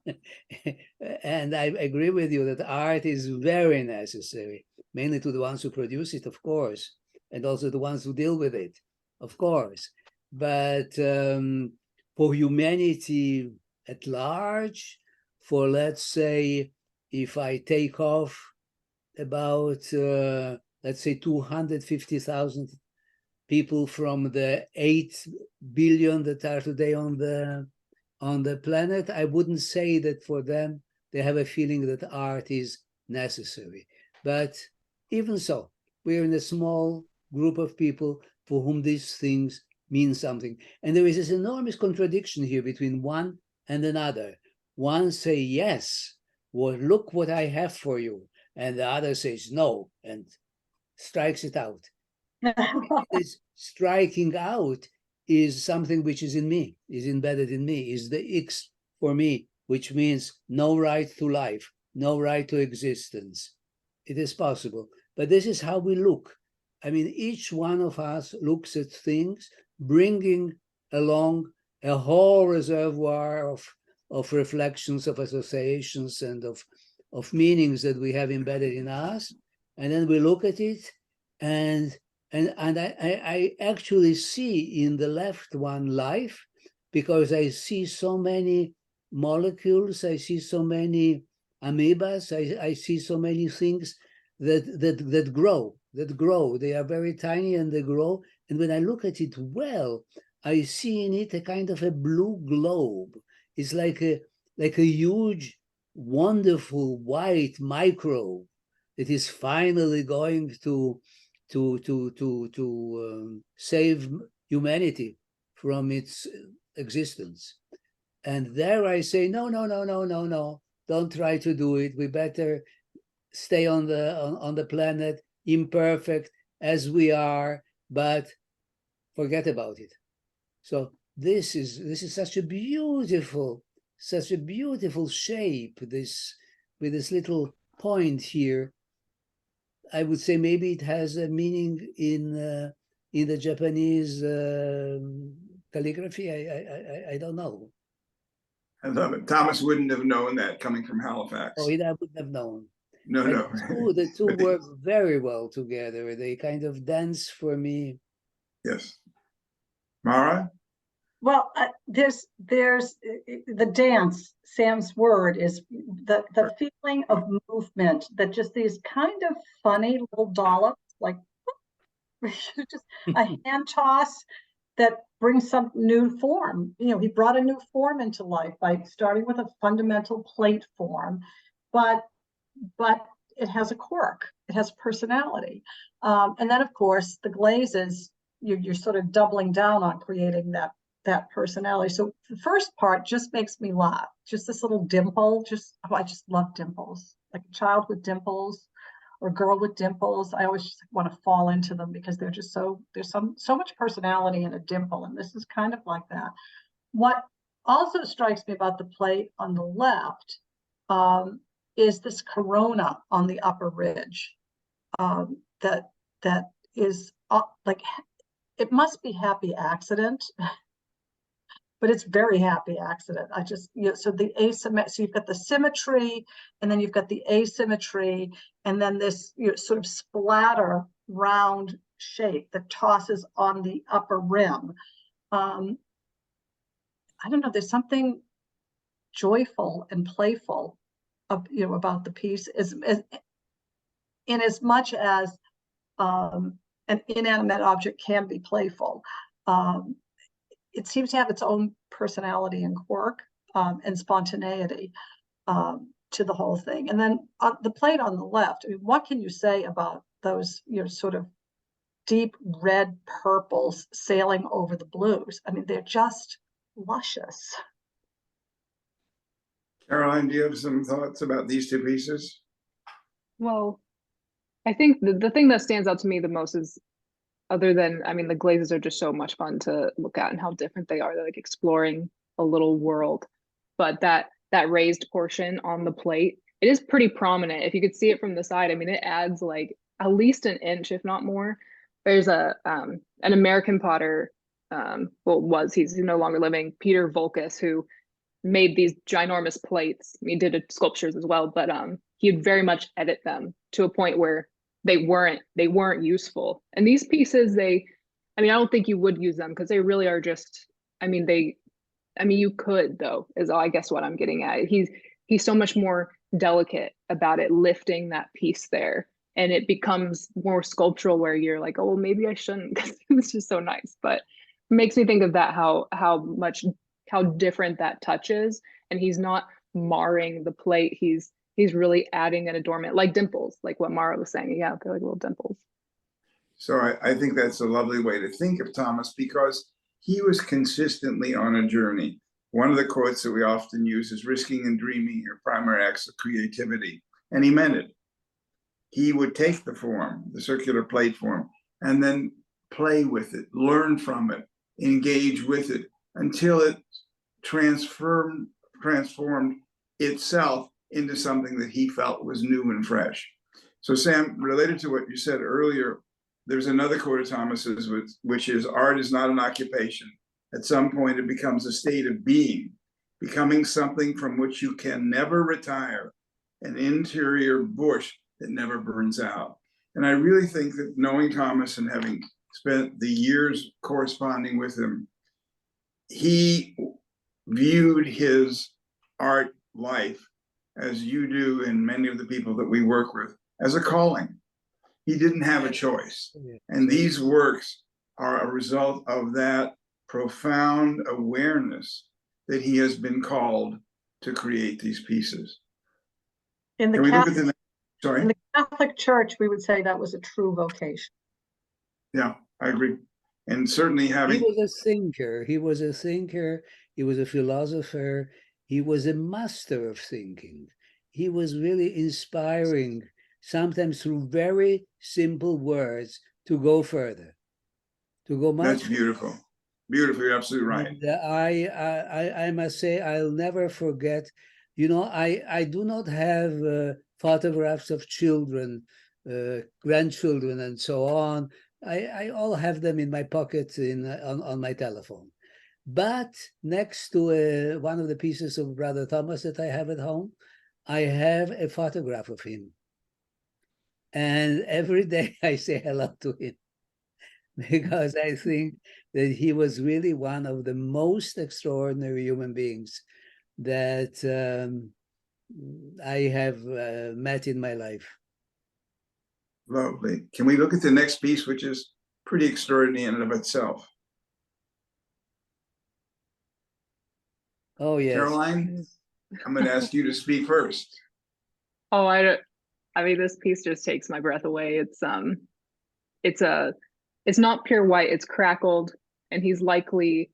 I agree with you that art is very necessary, mainly to the ones who produce it, of course, and also the ones who deal with it, of course. But for humanity at large, for, let's say, if I take off about, let's say, 250,000 people from the 8 billion that are today on the planet, I wouldn't say that for them, they have a feeling that art is necessary. But even so, we're in a small group of people for whom these things mean something. And there is this enormous contradiction here between one and another. One say, yes, well, look what I have for you. And the other says no, and strikes it out. This striking out is something which is in me, is embedded in me, is the X for me, which means no right to life, no right to existence. It is possible, but this is how we look. I mean, each one of us looks at things, bringing along a whole reservoir of reflections, of associations, and of meanings that we have embedded in us. And then we look at it, and I actually see in the left one life, because I see so many molecules, I see so many amoebas, I see so many things that grow. They are very tiny and they grow. And when I look at it well, I see in it a kind of a blue globe. It's like a huge, wonderful white microbe that is finally going to save humanity from its existence. And there I say, no, don't try to do it. We better stay on the planet, imperfect as we are, but forget about it. So this is such a beautiful shape, this with this little point here. I would say maybe it has a meaning in the Japanese calligraphy. I don't know. I love it. Thomas wouldn't have known that coming from Halifax. Oh, I wouldn't have known. No, And no. the two work very well together. They kind of dance for me. Yes. Mara? Well, there's the dance. Sam's word is the feeling of movement, that just these kind of funny little dollops, like just a hand toss that brings some new form. You know, he brought a new form into life by starting with a fundamental plate form, but it has a quirk, it has personality. And then of course the glazes, you're sort of doubling down on creating that personality. So the first part just makes me laugh. Just this little dimple, I just love dimples. Like a child with dimples or a girl with dimples. I always just want to fall into them because they're just there's so much personality in a dimple. And this is kind of like that. What also strikes me about the plate on the left is this corona on the upper ridge. That is like, it must be happy accident, but it's very happy accident. So the asymmetry, so you've got the symmetry, and then you've got the asymmetry, and then this sort of splatter round shape that tosses on the upper rim. I don't know, there's something joyful and playful about the piece, in as much as an inanimate object can be playful. It seems to have its own personality and quirk and spontaneity to the whole thing. And then the plate on the left, I mean, what can you say about those sort of deep red purples sailing over the blues? I mean, they're just luscious. Caroline, do you have some thoughts about these two pieces? Well, I think the thing that stands out to me the most is, other than, I mean, the glazes are just so much fun to look at and how different they are. They're like exploring a little world. But that raised portion on the plate, it is pretty prominent. If you could see it from the side, I mean, it adds like at least an inch, if not more. There's an American potter, he's no longer living, Peter Volkus, who made these ginormous plates. He did sculptures as well, but he'd very much edit them to a point where they weren't useful. And these pieces, I don't think you would use them because they really are just, you could, though, is I guess what I'm getting at. He's so much more delicate about it, lifting that piece there, and it becomes more sculptural where you're like, oh, well, maybe I shouldn't, because it was just so nice. But it makes me think of that, how different that touch is. And he's not marring the plate. He's really adding an adornment, like dimples, like what Mara was saying. Yeah, they're like little dimples. So I think that's a lovely way to think of Thomas, because he was consistently on a journey. One of the quotes that we often use is risking and dreaming your primary acts of creativity. And he meant it. He would take the form, the circular plate form, and then play with it, learn from it, engage with it until it transformed itself into something that he felt was new and fresh. So Sam, related to what you said earlier, there's another quote of Thomas's, which is, art is not an occupation. At some point, it becomes a state of being, becoming something from which you can never retire, an interior bush that never burns out. And I really think that knowing Thomas and having spent the years corresponding with him, he viewed his art life, as you do and many of the people that we work with, as a calling. He didn't have a choice. And these works are a result of that profound awareness that he has been called to create these pieces. In the Catholic Church, we would say that was a true vocation. Yeah, I agree. And certainly He was a thinker. He was a philosopher. He was a master of thinking. he was really inspiring, sometimes through very simple words, to go further, to go much. That's beautiful. Beautiful, you're absolutely right. And I must say, I'll never forget, you know, I do not have photographs of children, grandchildren, and so on. I all have them in my pocket on my telephone. But next to one of the pieces of Brother Thomas that I have at home, I have a photograph of him. And every day I say hello to him, because I think that he was really one of the most extraordinary human beings that I have met in my life. Lovely. Can we look at the next piece, which is pretty extraordinary in and of itself? Oh, yes. Caroline, I'm going to ask you to speak first. Oh, I mean, this piece just takes my breath away. It's not pure white, it's crackled, and he's likely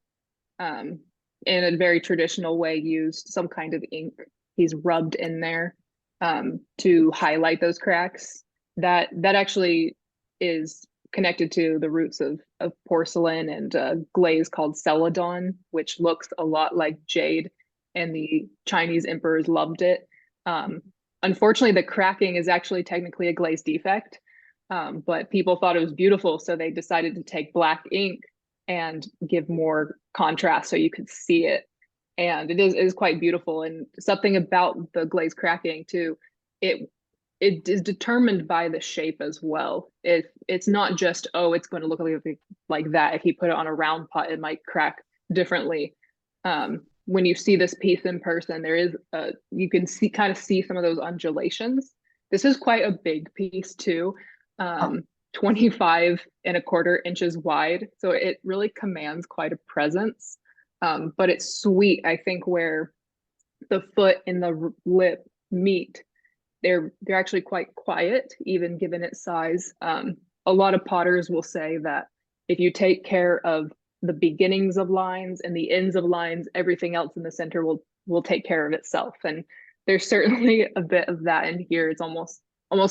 in a very traditional way used some kind of ink. He's rubbed in there to highlight those cracks. That actually is connected to the roots of porcelain and glaze called celadon, which looks a lot like jade, and the Chinese emperors loved it. Unfortunately, the cracking is actually technically a glaze defect, but people thought it was beautiful, so they decided to take black ink and give more contrast so you could see it. And it is quite beautiful. And something about the glaze cracking too, it is determined by the shape as well. It's not just, oh, it's going to look like that. If you put it on a round pot, it might crack differently. When you see this piece in person, there is you can kind of see some of those undulations. This is quite a big piece too, 25¼ inches wide. So it really commands quite a presence. But it's sweet, I think, where the foot and the lip meet. They're actually quite quiet, even given its size. A lot of potters will say that if you take care of the beginnings of lines and the ends of lines, everything else in the center will take care of itself. And there's certainly a bit of that in here. It's almost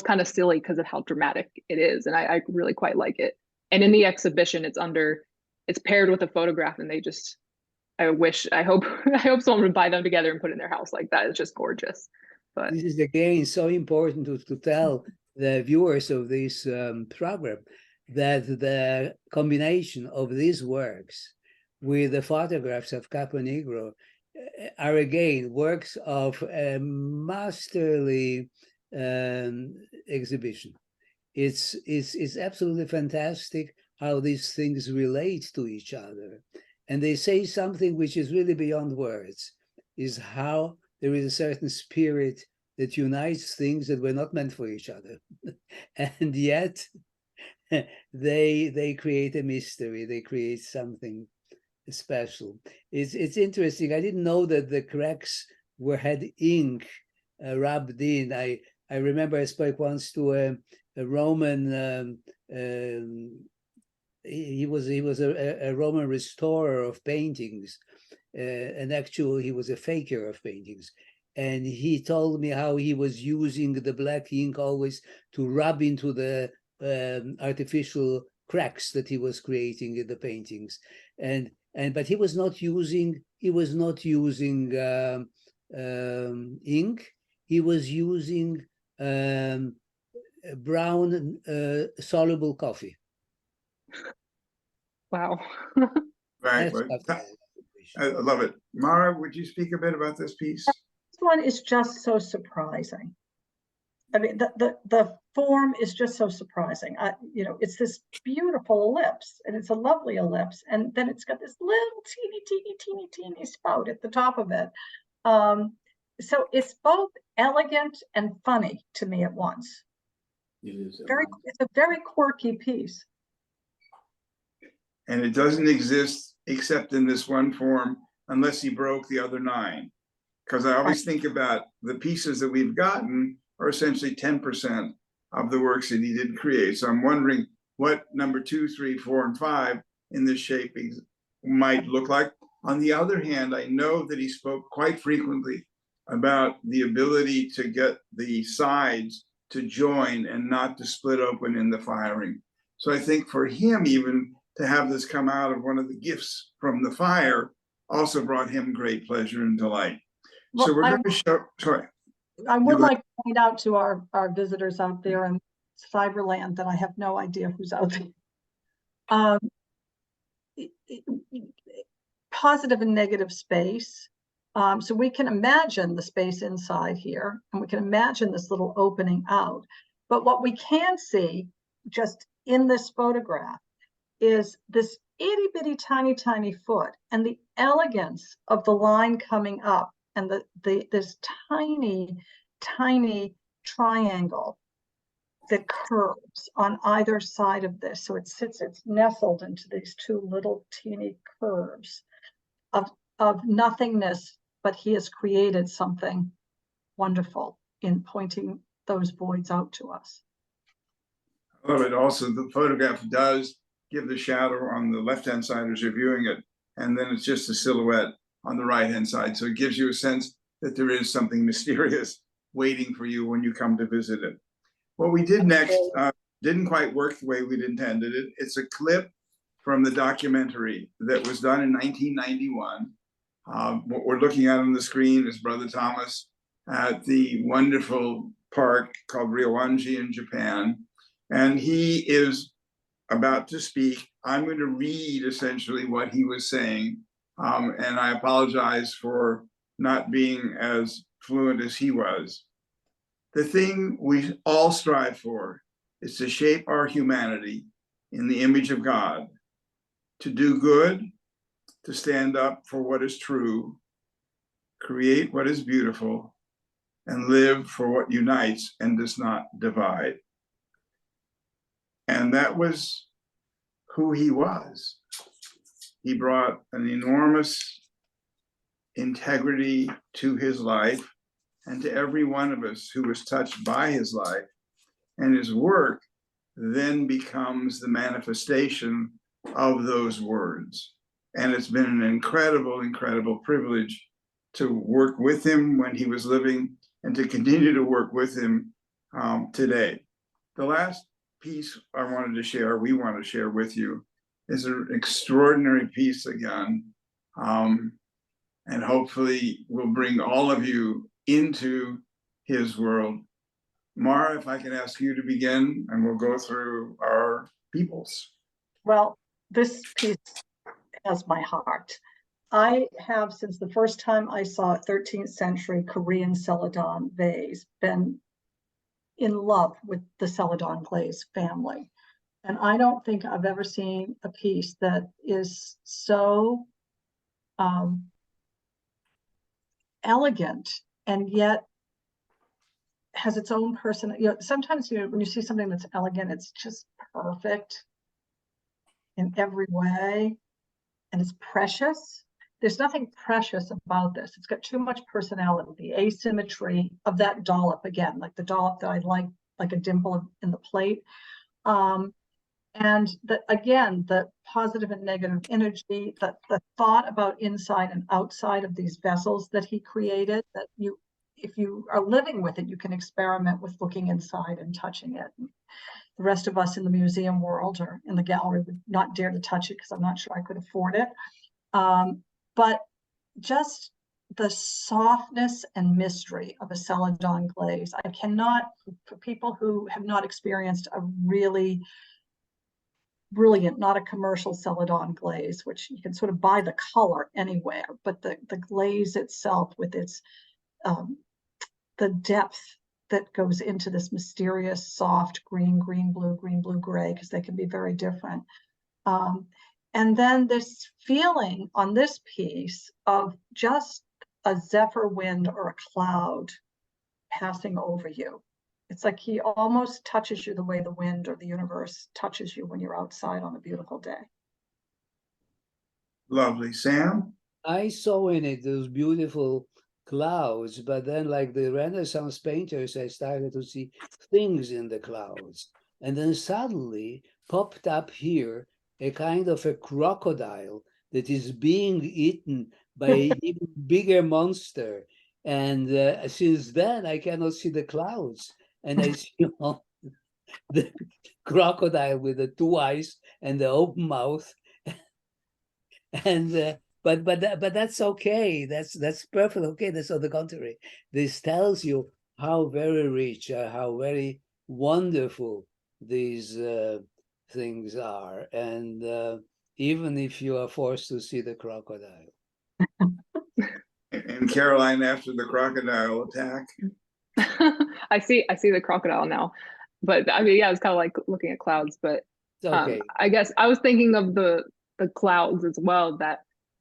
kind of silly because of how dramatic it is, and I really quite like it. And in the exhibition, it's paired with a photograph, and I hope someone would buy them together and put it in their house like that. It's just gorgeous. But this is again so important to tell the viewers of this program that the combination of these works with the photographs of Capo Negro are again works of a masterly exhibition. It's absolutely fantastic how these things relate to each other, and they say something which is really beyond words, is how there is a certain spirit that unites things that were not meant for each other. And yet they create a mystery, they create something special. It's interesting. I didn't know that the cracks had ink rubbed in. I remember I spoke once to a Roman, he was a Roman restorer of paintings, and actually he was a faker of paintings. And he told me how he was using the black ink always to rub into the artificial cracks that he was creating in the paintings, but he was not using ink. He was using brown soluble coffee. wow. Right. I love it. Mara, would you speak a bit about this piece? This one is just so surprising. I mean, the form is just so surprising. It's this beautiful ellipse, and it's a lovely ellipse, and then it's got this little teeny spout at the top of it. So it's both elegant and funny to me at once. It's a very quirky piece. And it doesn't exist except in this one form, unless he broke the other 9. Because I always think about the pieces that we've gotten are essentially 10% of the works that he did create. So I'm wondering what number 2, 3, 4, and 5 in this shaping might look like. On the other hand, I know that he spoke quite frequently about the ability to get the sides to join and not to split open in the firing. So I think for him, even to have this come out of one of the gifts from the fire also brought him great pleasure and delight. So we're going to show, sorry. I would like to point out to our visitors out there in Cyberland that I have no idea who's out there. Positive and negative space. So we can imagine the space inside here, and we can imagine this little opening out. But what we can see just in this photograph is this itty bitty tiny foot and the elegance of the line coming up and this tiny triangle that curves on either side of this. So it's nestled into these two little teeny curves of nothingness, but he has created something wonderful in pointing those voids out to us. I love it. Also, the photograph does give the shadow on the left-hand side as you're viewing it, and then it's just a silhouette on the right-hand side. So it gives you a sense that there is something mysterious waiting for you when you come to visit it. What we did next didn't quite work the way we'd intended it. It's a clip from the documentary that was done in 1991. What we're looking at on the screen is Brother Thomas at the wonderful park called Ryoanji in Japan. And he is about to speak. I'm going to read essentially what he was saying. And I apologize for not being as fluent as he was. The thing we all strive for is to shape our humanity in the image of God, to do good, to stand up for what is true, create what is beautiful, and live for what unites and does not divide. And that was who he was. He brought an enormous integrity to his life and to every one of us who was touched by his life. And his work then becomes the manifestation of those words. And it's been an incredible privilege to work with him when he was living and to continue to work with him today. The last piece I wanted to share, we want to share with you, is an extraordinary piece again. And hopefully will bring all of you into his world. Mara, if I can ask you to begin, and we'll go through our peoples. Well, this piece has my heart. I have, since the first time I saw a 13th century Korean celadon vase, been in love with the celadon glaze family. And I don't think I've ever seen a piece that is so elegant and yet has its own person. You know, sometimes when you see something that's elegant, it's just perfect in every way, and it's precious. There's nothing precious about this. It's got too much personality. The asymmetry of that dollop, again, like the dollop that I like a dimple in the plate. And again, the positive and negative energy, the thought about inside and outside of these vessels that he created, that if you are living with it, you can experiment with looking inside and touching it. The rest of us in the museum world or in the gallery would not dare to touch it because I'm not sure I could afford it. But just the softness and mystery of a celadon glaze. I cannot, for people who have not experienced a really brilliant, not a commercial celadon glaze, which you can sort of buy the color anywhere, but the glaze itself with its the depth that goes into this mysterious soft green blue gray, because they can be very different. And then this feeling on this piece of just a zephyr wind or a cloud passing over you. It's like he almost touches you the way the wind or the universe touches you when you're outside on a beautiful day. Lovely. Sam? I saw in it those beautiful clouds, but then like the Renaissance painters, I started to see things in the clouds. And then suddenly popped up here a kind of a crocodile that is being eaten by an even bigger monster. And since then, I cannot see the clouds. And I see the crocodile with the two eyes and the open mouth. And but that's okay. That's perfect. Okay, that's on the contrary. This tells you how very rich, how very wonderful these things are. And even if you are forced to see the crocodile. And Caroline, after the crocodile attack, I see the crocodile now, but I mean, yeah, it's kind of like looking at clouds. But It's okay. I guess I was thinking of the clouds as well, that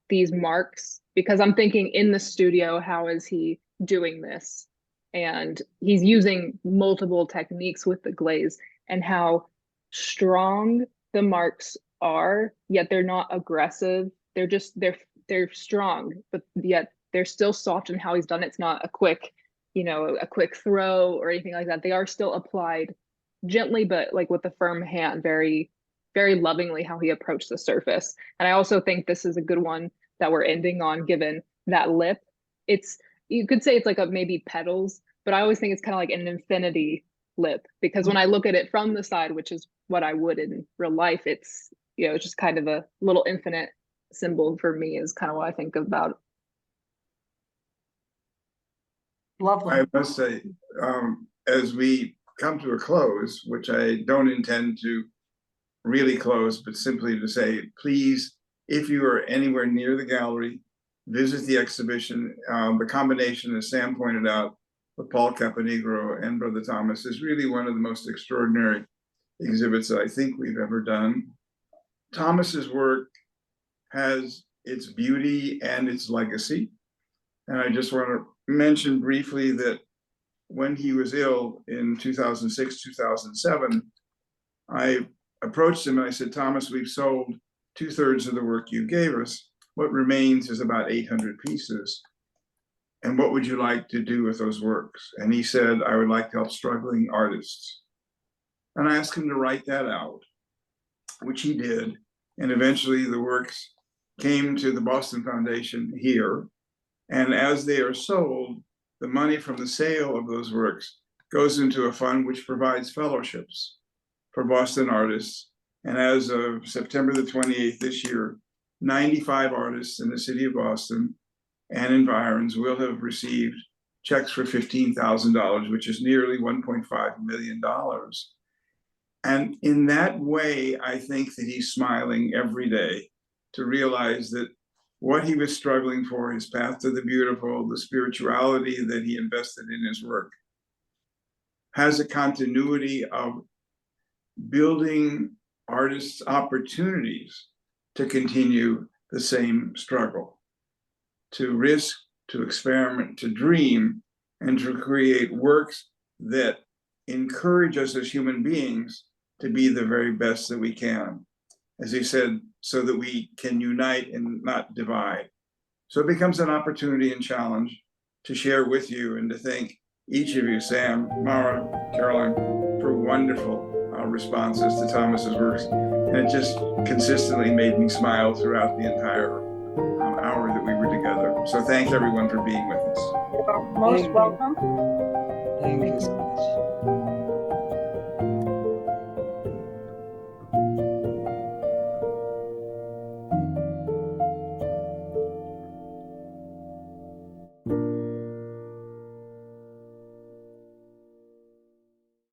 these marks, because I'm thinking in the studio, how is he doing this? And he's using multiple techniques with the glaze, and how strong the marks are, yet they're not aggressive. They're just they're strong, but yet they're still soft in how he's done it. It's not a quick, a quick throw or anything like that. They are still applied gently, but like with a firm hand, very, very lovingly, how he approached the surface. And I also think this is a good one that we're ending on, given that lip. You could say it's like maybe petals, but I always think it's kind of like an infinity lip, because when I look at it from the side, which is what I would in real life, it's it's just kind of a little infinite symbol for me, is kind of what I think about. Lovely. I must say, as we come to a close, which I don't intend to really close, but simply to say, please, if you are anywhere near the gallery, visit the exhibition. The combination, as Sam pointed out, with Paul Caponegro and Brother Thomas is really one of the most extraordinary exhibits that I think we've ever done. Thomas's work has its beauty and its legacy. And I just want to mention briefly that when he was ill in 2006, 2007, I approached him and I said, Thomas, we've sold 2/3 of the work you gave us. What remains is about 800 pieces. And what would you like to do with those works? And he said, I would like to help struggling artists. And I asked him to write that out, which he did. And eventually the works came to the Boston Foundation here. And as they are sold, the money from the sale of those works goes into a fund which provides fellowships for Boston artists. And as of September the 28th this year, 95 artists in the city of Boston and environs will have received checks for $15,000, which is nearly $1.5 million. And in that way, I think that he's smiling every day to realize that what he was struggling for, his path to the beautiful, the spirituality that he invested in his work, has a continuity of building artists' opportunities to continue the same struggle, to risk, to experiment, to dream, and to create works that encourage us as human beings to be the very best that we can. As he said, so that we can unite and not divide. So it becomes an opportunity and challenge to share with you and to thank each of you, Sam, Mara, Caroline, for wonderful responses to Thomas's works. And it just consistently made me smile throughout the entire hour that we were together. So thank everyone for being with us. You're most welcome. Thank you so much.